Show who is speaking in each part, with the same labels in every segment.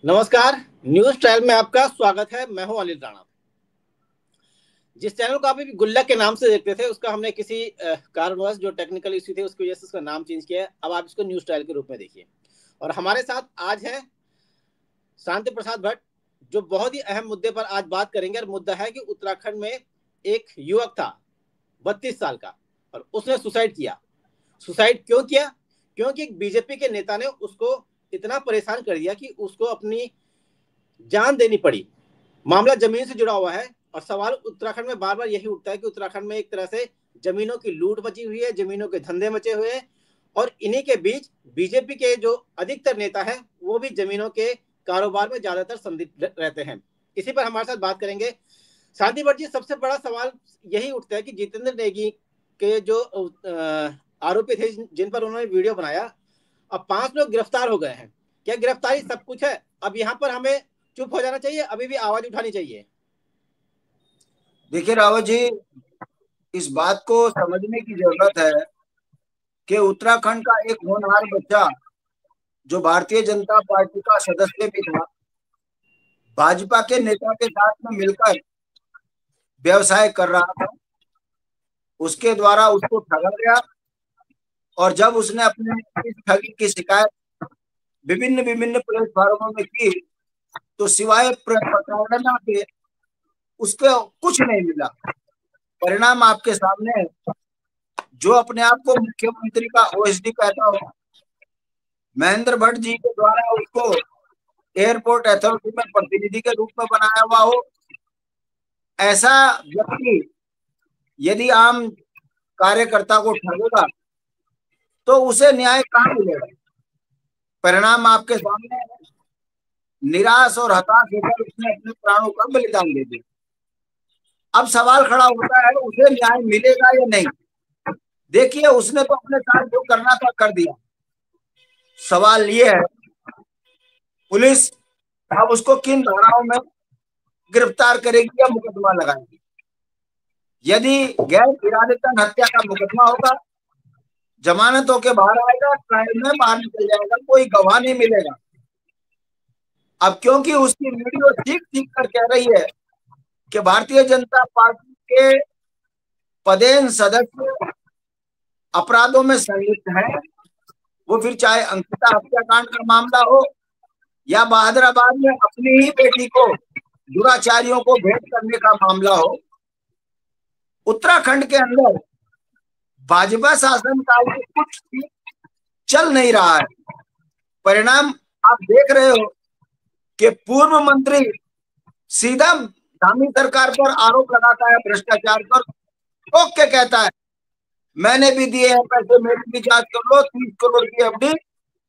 Speaker 1: नमस्कार। News trial में आपका स्वागत है। मैं हूं अनिल राणा। जिस चैनल को आप अभी गुल्लक के नाम से देखते थे, उसका हमने किसी कारणवश जो टेक्निकल इश्यू थे उसकी वजह से उसका नाम चेंज किया है। अब आप इसको न्यूज ट्रायल के रूप में देखिए। और हमारे साथ आज है शांति प्रसाद भट्ट, जो बहुत ही अहम मुद्दे पर आज बात करेंगे। और मुद्दा है कि उत्तराखंड में एक युवक था 32 साल का, और उसने सुसाइड किया। सुसाइड क्यों किया? क्योंकि एक बीजेपी के नेता ने उसको इतना परेशान कर दिया कि उसको अपनी जान देनी पड़ी। मामला जमीन से जुड़ा हुआ है। और सवाल उत्तराखंड में बार बार यही उठता है कि उत्तराखंड में एक तरह से जमीनों की लूट मची हुई है, जमीनों के धंधे मचे हुए हैं। और इन्हीं के बीच बीजेपी के जो अधिकतर नेता है वो भी जमीनों के कारोबार में ज्यादातर संलिप्त रहते हैं। इसी पर हमारे साथ बात करेंगे शांति भट्ट जी। सबसे बड़ा सवाल यही उठता है कि जितेंद्र नेगी के जो आरोपी थे जिन पर उन्होंने वीडियो बनाया, अब 5 लोग गिरफ्तार हो गए हैं। क्या गिरफ्तारी सब कुछ है? अब यहाँ पर हमें चुप हो जाना चाहिए, अभी भी आवाज उठानी चाहिए?
Speaker 2: देखिए रावत जी, इस बात को समझने की जरूरत है कि उत्तराखंड का एक होनहार बच्चा जो भारतीय जनता पार्टी का सदस्य भी था, भाजपा के नेता के साथ में मिलकर व्यवसाय कर रहा था। उसके द्वारा उसको ठगा गया। और जब उसने अपने इस ठगी की शिकायत विभिन्न विभिन्न प्लेटफार्मों में की, तो सिवाय प्रताड़ना के उसको कुछ नहीं मिला। परिणाम आपके सामने है। जो अपने आप को मुख्यमंत्री का ओएसडी कहता हो, महेंद्र भट्ट जी के द्वारा उसको एयरपोर्ट अथॉरिटी में प्रतिनिधि के रूप में बनाया हुआ हो, ऐसा व्यक्ति यदि आम कार्यकर्ता को ठगेगा तो उसे न्याय कहाँ मिलेगा। परिणाम आपके सामने है। निराश और हताश होकर उसने अपने प्राणों का बलिदान दे दिया। अब सवाल खड़ा होता है, उसे न्याय मिलेगा या नहीं। देखिए, उसने तो अपने साथ जो करना था कर दिया। सवाल ये है, पुलिस अब उसको किन धाराओं में गिरफ्तार करेगी या मुकदमा लगाएगी। यदि गैर इरादतन हत्या का मुकदमा होगा, जमानत होके बाहर आएगा, ट्रायल में बाहर निकल जाएगा, कोई गवाह नहीं मिलेगा। अब क्योंकि उसकी वीडियो ठीक ठीक कर कह रही है कि भारतीय जनता पार्टी के पदेन सदस्य अपराधों में संलिप्त है, वो फिर चाहे अंकिता हत्याकांड का मामला हो या बहादुराबाद में अपनी ही बेटी को दुराचारियों को भेंट करने का मामला हो, उत्तराखंड के अंदर भाजपा शासन काल में कुछ भी चल नहीं रहा है। परिणाम आप देख रहे हो कि पूर्व मंत्री सीधा धामी सरकार पर आरोप लगाता है भ्रष्टाचार पर, ठोक के कहता है मैंने भी दिए हैं पैसे, मेरी भी जांच कर लो। 30 करोड़ की एफडी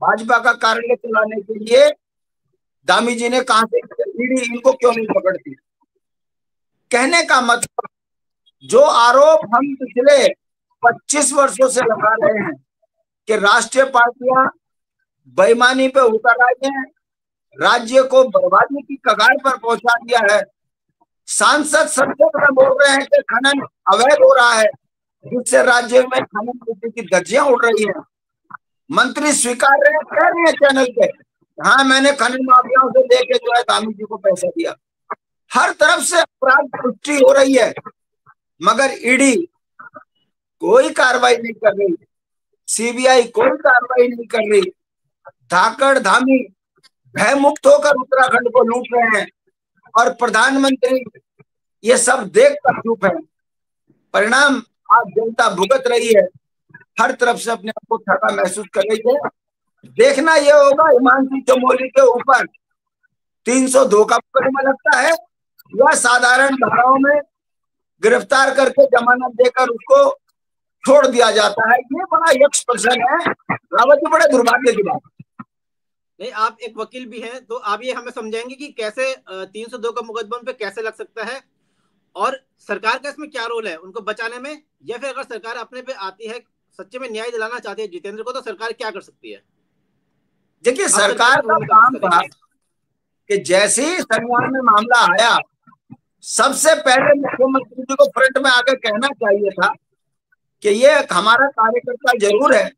Speaker 2: भाजपा का कार्यालय चलाने के लिए दामी जी ने कहा से ईडी इनको क्यों नहीं पकड़ती। कहने का मतलब, जो आरोप हम पिछले 25 वर्षों से लगा रहे हैं कि राष्ट्रीय पार्टियां बेईमानी पे उतर आई हैं, राज्य को बर्बादी की कगार पर पहुंचा दिया है। सांसद संसद में बोल रहे हैं कि खनन अवैध हो रहा है, जिससे राज्य में खनन नीति की धज्जियां उड़ रही हैं। मंत्री स्वीकार रहे हैं, कह रहे हैं चैनल पे, हाँ मैंने खनन माफियाओं से लेके जो है दामी जी को पैसा दिया। हर तरफ से अपराध पुष्टि हो रही है, मगर ईडी कोई कार्रवाई नहीं कर रही, सीबीआई कोई कार्रवाई नहीं कर रही। धाकड़ धामी भय मुक्त होकर उत्तराखंड को लूट रहे हैं और प्रधानमंत्री ये सब देख कर चुप है। परिणाम आज जनता भुगत रही है, हर तरफ से अपने आप को ठगा महसूस कर रही है। देखना यह होगा हिमांशु चमोली के ऊपर 302 का मुकदमा लगता है या साधारण धाराओं में गिरफ्तार करके जमानत देकर उसको छोड़ दिया जाता है। ये बड़ा यक्ष प्रश्न है रावत जी, बड़े दुर्भाग्य की बात।
Speaker 1: नहीं, आप एक वकील भी हैं, तो आप ये हमें समझाएंगे कि कैसे 302 का मुकदमा पे कैसे लग सकता है, और सरकार का इसमें क्या रोल है उनको बचाने में? या फिर अगर सरकार अपने पे आती है, सच्चे में न्याय दिलाना चाहती है जितेंद्र को, तो सरकार क्या कर सकती है?
Speaker 2: देखिए,
Speaker 1: आप सरकार
Speaker 2: सरकार
Speaker 1: की
Speaker 2: का
Speaker 1: भूमिका
Speaker 2: काम
Speaker 1: किस
Speaker 2: था
Speaker 1: करेंगे?
Speaker 2: कि जैसे ही संज्ञान में मामला आया, सबसे पहले मुख्यमंत्री जी को फ्रंट में आकर कहना चाहिए था कि ये हमारा कार्यकर्ता जरूर है,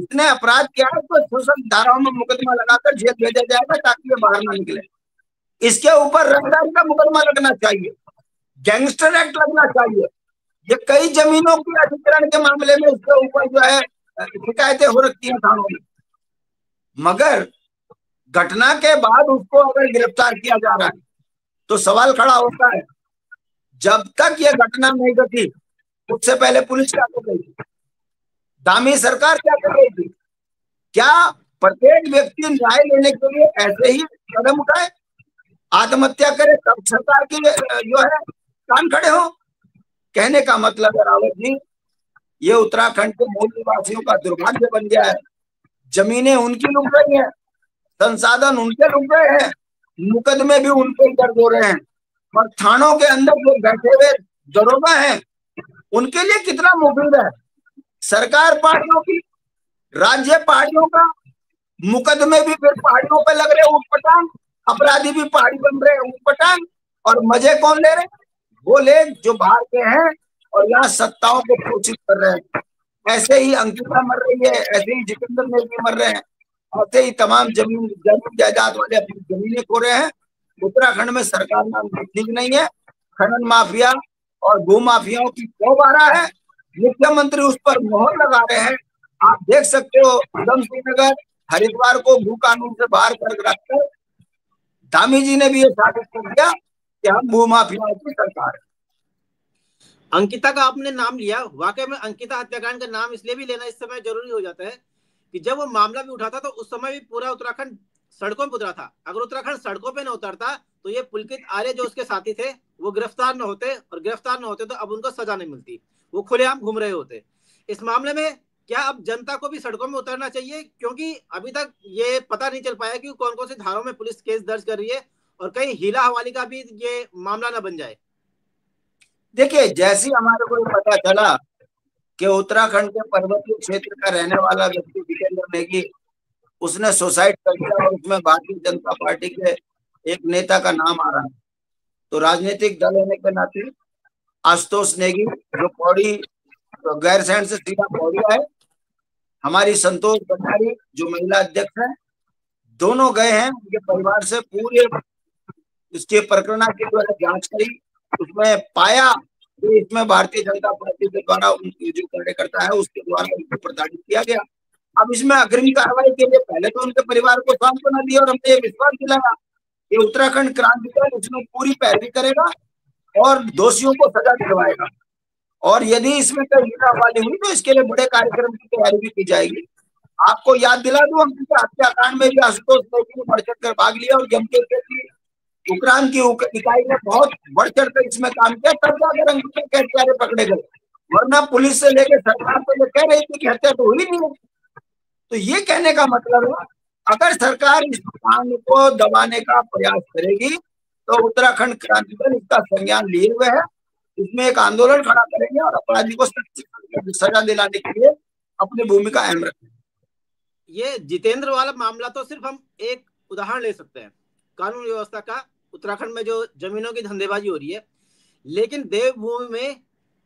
Speaker 2: इसने अपराध किया है तो शोषण धाराओं में मुकदमा लगाकर जेल भेजा जाएगा ताकि ये बाहर ना निकले। इसके ऊपर रंगदारी का मुकदमा लगना चाहिए, गैंगस्टर एक्ट लगना चाहिए। ये कई जमीनों की अधिग्रहण के मामले में इसके ऊपर जो है शिकायतें हो रखी हैं थानों में, मगर घटना के बाद उसको अगर गिरफ्तार किया जा रहा है तो सवाल खड़ा होता है, जब तक ये घटना नहीं घटी उससे पहले पुलिस क्या कर रही थी, दामी सरकार क्या कर रही थी? क्या प्रत्येक व्यक्ति न्याय लेने के लिए ऐसे ही कदम उठाए, आत्महत्या करे तब सरकार की जो है कान खड़े हो? कहने का मतलब है रावत जी, ये उत्तराखंड के मूल निवासियों का दुर्भाग्य बन गया है। जमीनें उनकी लुट रही हैं, संसाधन उनके लुट रहे हैं, मुकदमे भी उनके ही दर्ज हो रहे हैं, और थानों के अंदर जो बैठे हुए दरोगा हैं उनके लिए कितना मुफीद है सरकार पार्टियों की, राज्य पार्टियों का। मुकदमे भी फिर पहाड़ियों पे लग रहे ऊटपटांग, अपराधी भी पहाड़ी बन रहे ऊटपटांग, और मजे कौन ले रहे? वो लोग जो बाहर के हैं और यहाँ सत्ताओं को पोषित कर रहे हैं। ऐसे ही अंकिता मर रही है, ऐसे ही जितेंद्र नेगी मर रहे हैं, ऐसे ही तमाम जमीन जायदाद वाले अपनी जमीनें खो रहे हैं। उत्तराखंड में सरकार नाम ठीक नहीं है, खनन माफिया और भू माफियाओं की खौफ आ रहा है, मुख्यमंत्री उस पर मोहर लगा रहे हैं। आप देख सकते हो उधम सिंह नगर हरिद्वार को भू कानून से बाहर कर रखकर धामी जी ने भी ये साबित कर दिया कि हम भू माफियाओं की सरकार है।
Speaker 1: अंकिता का आपने नाम लिया, वाकई में अंकिता हत्याकांड का नाम इसलिए भी लेना इस समय जरूरी हो जाता है कि जब वो मामला भी उठा था तो उस समय भी पूरा उत्तराखंड सड़कों पर उतरा था। अगर उत्तराखंड सड़कों पे न उतरता तो ये पुलकित आर्य जो उसके साथी थे वो गिरफ्तार न होते, और गिरफ्तार न होते तो अब उनको सजा नहीं मिलती, वो खुलेआम घूम रहे होते। इस मामले में क्या अब जनता को भी सड़कों में उतरना चाहिए? क्योंकि अभी तक ये पता नहीं चल पाया कि कौन कौन सी धाराओं में पुलिस केस दर्ज कर रही है, और कहीं हीला हवाली का भी ये मामला न बन जाए।
Speaker 2: देखिए, जैसे ही हमारे को पता चला कि उत्तराखंड के पर्वतीय क्षेत्र का रहने वाला व्यक्ति जितेंद्र नेगी उसने सुसाइड कर दिया और उसमें भारतीय जनता पार्टी के एक नेता का नाम आ रहा है, तो राजनीतिक दल होने के नाते आशुतोष नेगी जो पौड़ी तो गैरसैंण से सीधा पौड़ी है, हमारी संतोष भंडारी जो महिला अध्यक्ष है, दोनों गए हैं उनके परिवार से पूरे इसके प्रकरण की जो है जांच करी। उसमें पाया कि इसमें भारतीय जनता पार्टी के द्वारा उनकी जो कार्यकर्ता है उसके द्वारा उनको प्रताड़ित किया गया। अब इसमें अग्रिम कार्रवाई के लिए पहले तो उनके परिवार को सांत्वना दी और हमने ये विश्वास दिलाया कि उत्तराखंड क्रांति दल इसमें पूरी पैरवी करेगा और दोषियों को सजा दिलवाएगा, और यदि इसमें कोई हीरा वाली हुई तो इसके लिए बड़े कार्यक्रम की तैयारी भी की जाएगी। आपको याद दिला दूं, हम हत्याकांड में भी आशुतोष नेगी ने बढ़ चढ़ कर भाग लिया और जमके की उक्रांद की इकाई ने बहुत बढ़ चढ़ कर इसमें काम किया, तब जाकर अंकिता के हत्यारे पकड़े गए, वरना पुलिस से लेकर सरकार तो ये कह रही थी कि हत्या तो हुई नहीं है। तो ये कहने का मतलब है अगर सरकार इस मांग को दबाने का प्रयास करेगी तो उत्तराखंड क्रांति दल इसका संज्ञान लिए हुए है, इसमें एक आंदोलन खड़ा करेंगे और अपराधी को सजा दिलाने के लिए अपनी भूमिका अहम रखेंगे।
Speaker 1: ये जितेंद्र वाला मामला तो सिर्फ हम एक उदाहरण ले सकते हैं कानून व्यवस्था का, उत्तराखंड में जो जमीनों की धंधेबाजी हो रही है, लेकिन देवभूमि में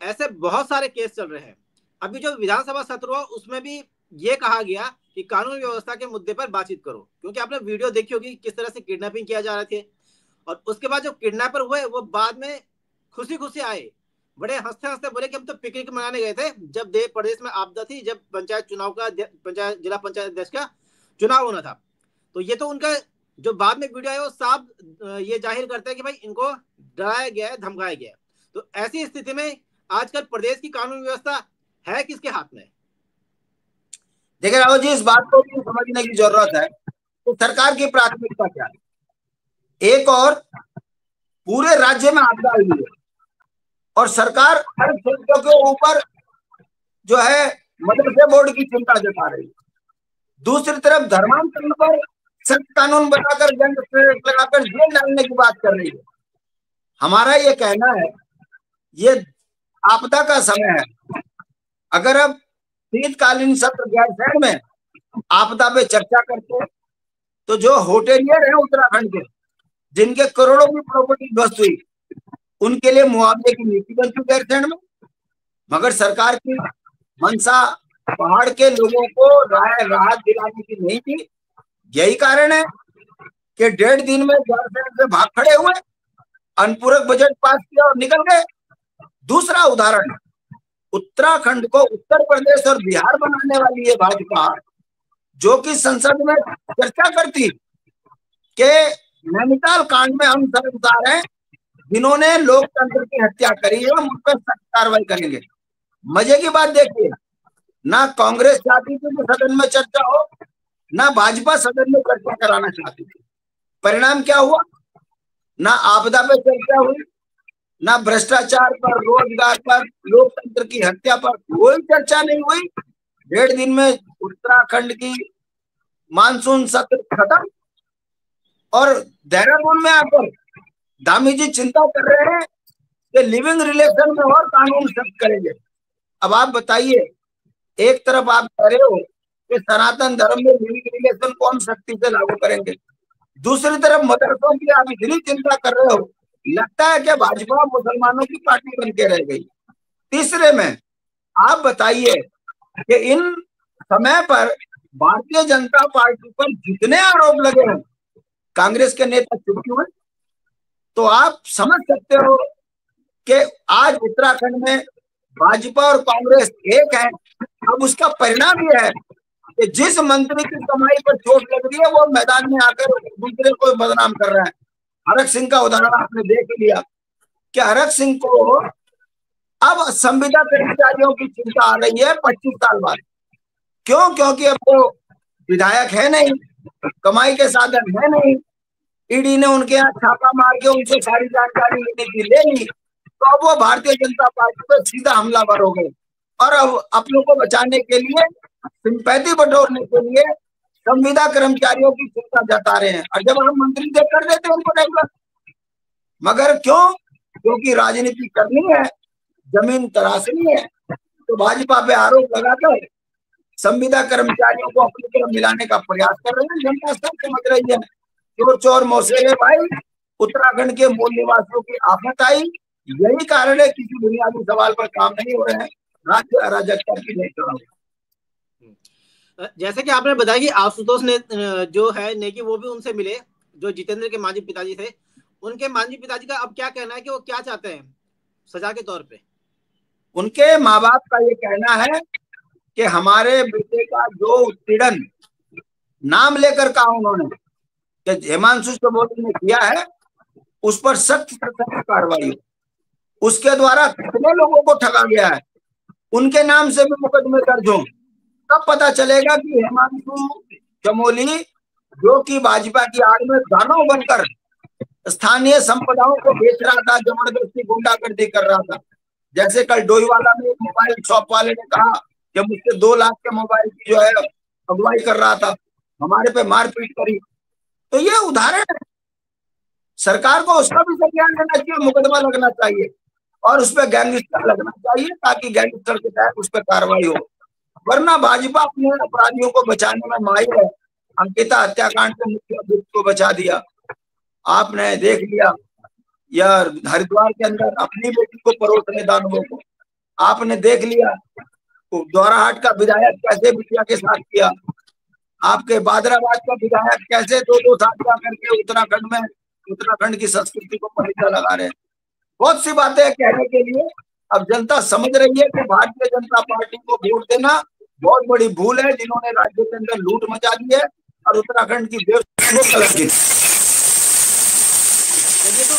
Speaker 1: ऐसे बहुत सारे केस चल रहे हैं। अभी जो विधानसभा सत्र हुआ उसमें भी ये कहा गया कि कानून व्यवस्था के मुद्दे पर बातचीत करो, क्योंकि आपने वीडियो देखी होगी किस तरह से किडनैपिंग किया जा रहे थे, और उसके बाद जो किडनैपर हुए वो बाद में खुशी खुशी आए, बड़े हंसते हंसते बोले कि हम तो पिकनिक मनाने गए थे जब देव प्रदेश में आपदा थी, जब पंचायत चुनाव का जिला पंचायत अध्यक्ष का चुनाव होना था। तो ये तो उनका जो बाद में वीडियो है वो साफ ये जाहिर करते हैं कि भाई इनको डराया गया है, धमकाया गया है। तो ऐसी स्थिति में आजकल प्रदेश की कानून व्यवस्था है किसके हाथ में?
Speaker 2: देखिए रावत जी, इस बात को भी समझने की जरूरत है तो सरकार की प्राथमिकता क्या है। एक और पूरे राज्य में आपदा आई है और सरकार हर क्षेत्र के ऊपर जो है मदरसे बोर्ड की चिंता जता रही है, दूसरी तरफ धर्मांतरण पर सख्त कानून बनाकर दंड लगाकर जेल डालने की बात कर रही है। हमारा ये कहना है ये आपदा का समय है, अगर अब शीतकालीन सत्र गैरसैंण में आपदा पे चर्चा करते तो जो होटेलियर है उत्तराखंड के जिनके करोड़ों की प्रॉपर्टी ध्वस्त हुई उनके लिए मुआवजे की नीति बन चुकी गैरसैंण में, मगर सरकार की मंशा पहाड़ के लोगों को राहत दिलाने की नहीं थी। यही कारण है कि 1.5 दिन में झारखंड से भाग खड़े हुए, अनुपूरक बजट पास किया और निकल गए। दूसरा उदाहरण, उत्तराखंड को उत्तर प्रदेश और बिहार बनाने वाली ये भाजपा, जो कि संसद में चर्चा करती कि नैनीताल कांड में हम शर्मसार हैं, जिन्होंने लोकतंत्र की हत्या करी है, हम उन पर सख्त कार्रवाई करेंगे। मजे की बात देखिए, ना कांग्रेस चाहती थी कि सदन में चर्चा हो, ना भाजपा सदन में चर्चा कराना चाहती थी। परिणाम क्या हुआ? ना आपदा पे चर्चा हुई, ना भ्रष्टाचार पर, रोजगार पर, लोकतंत्र की हत्या पर कोई चर्चा नहीं हुई। 1.5 दिन में उत्तराखंड की मानसून सत्र खत्म और देहरादून में आकर धामी जी चिंता कर रहे हैं कि लिविंग रिलेशन में और कानून सख्त करेंगे। अब आप बताइए, एक तरफ आप कह रहे हो कि सनातन धर्म में लिविंग रिलेशन को हम सख्ती से लागू करेंगे, दूसरी तरफ मदरसों की आप इतनी चिंता कर रहे हो, लगता है कि भाजपा मुसलमानों की पार्टी बन के रह गई। तीसरे में आप बताइए कि इन समय पर भारतीय जनता पार्टी पर जितने आरोप लगे हैं, कांग्रेस के नेता चुप क्यों हैं? तो आप समझ सकते हो कि आज उत्तराखंड में भाजपा और कांग्रेस एक है। अब उसका परिणाम यह है कि जिस मंत्री की कमाई पर चोट लग रही है, वो मैदान में आकर दूसरे को बदनाम कर रहा है। हरक सिंह का उदाहरण आपने देख लिया कि हरक सिंह को अब संविदा कर्मचारियों की चिंता आ रही है 25 साल बाद। क्यों? क्योंकि अब वो विधायक है नहीं, कमाई के साधन है नहीं। ईडी ने उनके यहाँ छापा मार के उनसे सारी जानकारी लेने की ले ली, तो अब वो भारतीय जनता पार्टी पर सीधा हमलावर हो गए और अब अपनों को बचाने के लिए, सिंपैथी बटोरने के लिए संविदा कर्मचारियों की चिंता जता रहे हैं। और जब हम मंत्री से कर देते हैं उनको रेगुलर, मगर क्यों? क्योंकि राजनीति करनी है, जमीन तराशनी है, तो भाजपा पे आरोप लगाकर संविदा कर्मचारियों को अपनी तरफ मिलाने का प्रयास कर रहे हैं। जनता सब समझ रही है, चोर चोर मौसेरे भाई, उत्तराखंड के मूल निवासियों की आफत आई। यही कारण है किसी बुनियादी सवाल पर काम नहीं हो रहे हैं, राज्य अराजकता की नहीं चढ़ा।
Speaker 1: जैसे कि आपने बताया कि आशुतोष ने जो है नेकी, वो भी उनसे मिले, जो जितेंद्र के मांझी पिताजी थे। उनके मांझी पिताजी का अब क्या कहना है कि वो क्या चाहते हैं सजा के तौर पे?
Speaker 2: उनके माँ बाप का ये कहना है कि हमारे बेटे का जो उत्पीड़न नाम लेकर कहा उन्होंने कि हिमांशु चमोली ने किया है, उस पर सख्त कार्रवाई हो। उसके द्वारा कितने लोगों को ठगा गया है, उनके नाम से भी मुकदमे दर्ज हो। तब पता चलेगा कि हिमांशु चमोली, जो कि भाजपा की आड़ में दानव बनकर स्थानीय संपदाओं को बेच रहा था, जबरदस्ती गुंडागर्दी कर रहा था। जैसे कल डोईवाला में एक मोबाइल शॉप वाले ने कहा कि मुझसे 2 लाख के मोबाइल की जो है अगुवाई कर रहा था, हमारे पे मारपीट करी। तो ये उदाहरण है। सरकार को उसका भी संज्ञान लेना चाहिए, मुकदमा लगना चाहिए और उस पर गैंगस्टर लगना चाहिए, ताकि गैंगस्टर के तहत उस पर कार्रवाई हो। वरना भाजपा अपने अपराधियों को बचाने में माहिर है। अंकिता हत्याकांड के मुख्य अभियुक्त को बचा दिया, आपने देख लिया। यार हरिद्वार के अंदर अपनी बेटी को परोस रहे दानवों को, आपने देख लिया। द्वाराहाट का विधायक कैसे बिटिया के साथ किया, आपके बादराबाद का विधायक कैसे 2-2 साथियां करके उत्तराखंड की संस्कृति को पलीता लगा रहे हैं। बहुत सी बातें कहने के लिए। अब जनता समझ रही है कि भारतीय जनता पार्टी को वोट देना बहुत बड़ी भूल है, जिन्होंने राज्य के अंदर लूट मचा दी है और उत्तराखंड की देश को कलंकित।
Speaker 1: तो